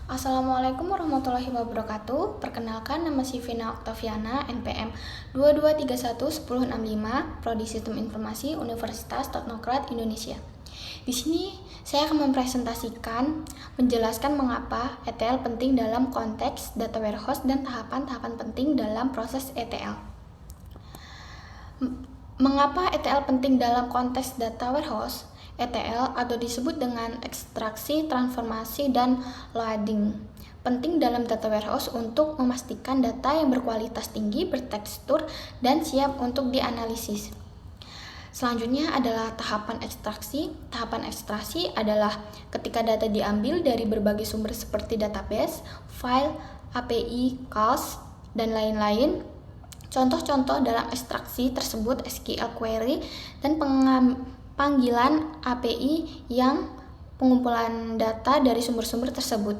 Assalamualaikum warahmatullahi wabarakatuh. Perkenalkan, nama Sivina Oktaviana, NPM 22311065, Prodi Sistem Informasi Universitas Teknokrat Indonesia. Di sini saya akan menjelaskan mengapa ETL penting dalam konteks data warehouse dan tahapan-tahapan penting dalam proses ETL. Mengapa ETL penting dalam konteks data warehouse? ETL atau disebut dengan ekstraksi, transformasi, dan loading penting dalam data warehouse untuk memastikan data yang berkualitas tinggi, bertekstur, dan siap untuk dianalisis. Selanjutnya adalah tahapan ekstraksi. Tahapan ekstraksi adalah ketika data diambil dari berbagai sumber seperti database, file, API, calls, dan lain-lain. Contoh-contoh dalam ekstraksi tersebut SQL query dan panggilan API yang pengumpulan data dari sumber-sumber tersebut.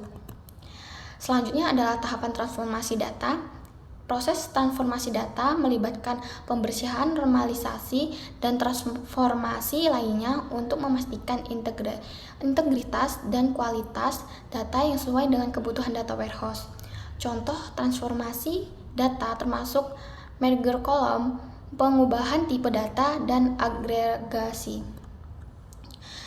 Selanjutnya adalah tahapan transformasi data. Proses transformasi data melibatkan pembersihan, normalisasi, dan transformasi lainnya untuk memastikan integritas dan kualitas data yang sesuai dengan kebutuhan data warehouse. Contoh transformasi data termasuk merger kolom, pengubahan tipe data, dan agregasi.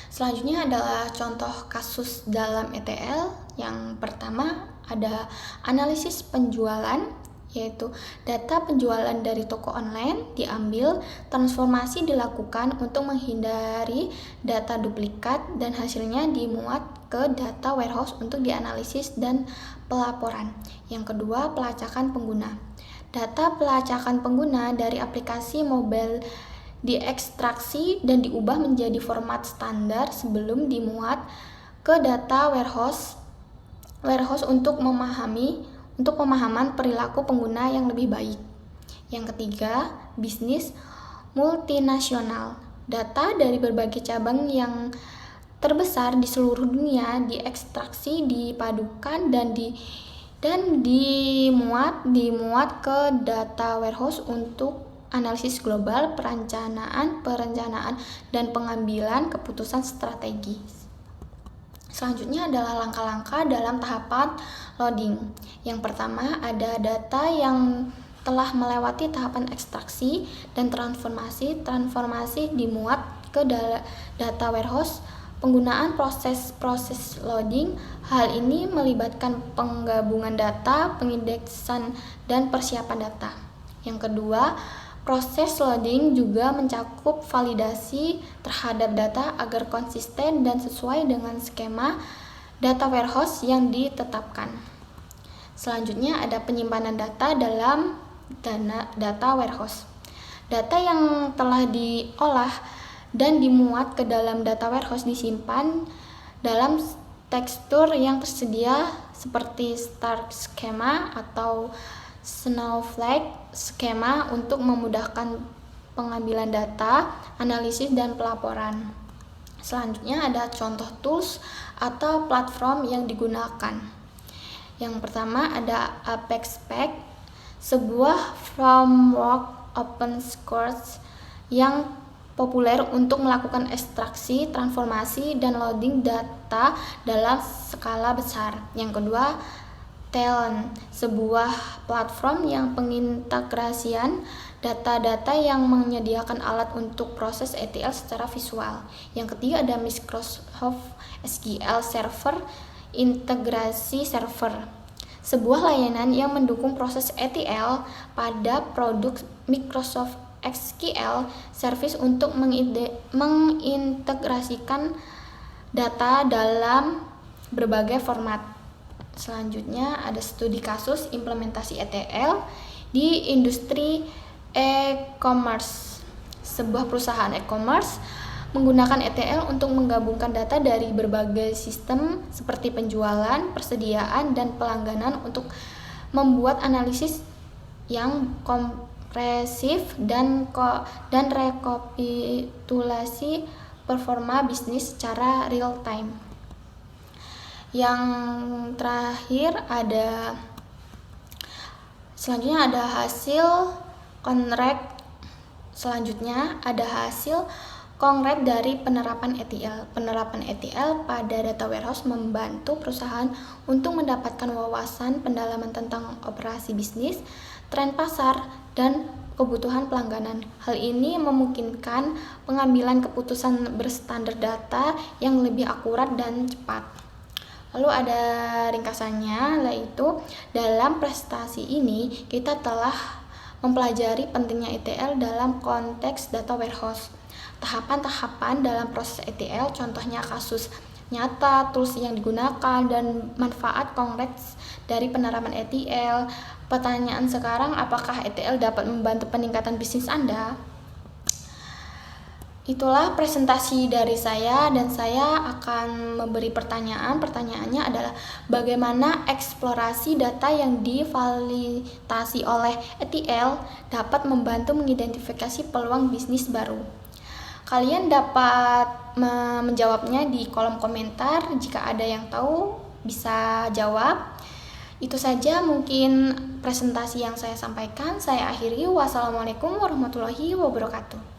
Selanjutnya adalah contoh kasus dalam ETL. Yang pertama ada analisis penjualan, yaitu data penjualan dari toko online diambil, transformasi dilakukan untuk menghindari data duplikat, dan hasilnya dimuat ke data warehouse untuk dianalisis dan pelaporan. Yang kedua, pelacakan pengguna. Data pelacakan pengguna dari aplikasi mobile diekstraksi dan diubah menjadi format standar sebelum dimuat ke data warehouse untuk pemahaman perilaku pengguna yang lebih baik. Yang ketiga, bisnis multinasional. Data dari berbagai cabang yang terbesar di seluruh dunia diekstraksi, dipadukan, dan dimuat ke data warehouse untuk analisis global, perencanaan, dan pengambilan keputusan strategis. Selanjutnya adalah langkah-langkah dalam tahapan loading. Yang pertama ada data yang telah melewati tahapan ekstraksi dan transformasi dimuat ke data warehouse. Penggunaan proses loading. Hal ini melibatkan penggabungan data, pengindeksan, dan persiapan data. Yang kedua, proses loading juga mencakup validasi terhadap data agar konsisten dan sesuai dengan skema data warehouse yang ditetapkan. Selanjutnya ada penyimpanan data dalam data warehouse. Data yang telah diolah dan dimuat ke dalam data warehouse disimpan dalam tekstur yang tersedia seperti star schema atau snowflake schema untuk memudahkan pengambilan data, analisis, dan pelaporan. Selanjutnya ada contoh tools atau platform yang digunakan. Yang pertama ada ApexPack, sebuah framework open source yang populer untuk melakukan ekstraksi, transformasi, dan loading data dalam skala besar. Yang kedua, Talent, sebuah platform yang pengintegrasian data-data yang menyediakan alat untuk proses ETL secara visual. Yang ketiga ada Microsoft SQL Server, integrasi server, sebuah layanan yang mendukung proses ETL pada produk Microsoft SQL Service untuk mengintegrasikan data dalam berbagai format. Selanjutnya ada studi kasus implementasi ETL di industri e-commerce. Sebuah perusahaan e-commerce menggunakan ETL untuk menggabungkan data dari berbagai sistem seperti penjualan, persediaan, dan pelangganan untuk membuat analisis yang kompresif dan rekapitulasi performa bisnis secara real time. Yang terakhir selanjutnya ada hasil Konkret dari penerapan ETL. Penerapan ETL pada data warehouse membantu perusahaan untuk mendapatkan wawasan pendalaman tentang operasi bisnis, tren pasar, dan kebutuhan pelangganan. Hal ini memungkinkan pengambilan keputusan berstandar data yang lebih akurat dan cepat. Lalu ada ringkasannya, yaitu dalam prestasi ini kita telah mempelajari pentingnya ETL dalam konteks data warehouse. Tahapan-tahapan dalam proses ETL, contohnya kasus nyata, tools yang digunakan, dan manfaat konkret dari penerapan ETL. Pertanyaan sekarang, apakah ETL dapat membantu peningkatan bisnis Anda? Itulah presentasi dari saya, dan saya akan memberi pertanyaan. Pertanyaannya adalah bagaimana eksplorasi data yang divalidasi oleh ETL dapat membantu mengidentifikasi peluang bisnis baru. Kalian dapat menjawabnya di kolom komentar. Jika ada yang tahu bisa jawab. Itu saja mungkin presentasi yang saya sampaikan. Saya akhiri. Wassalamualaikum warahmatullahi wabarakatuh.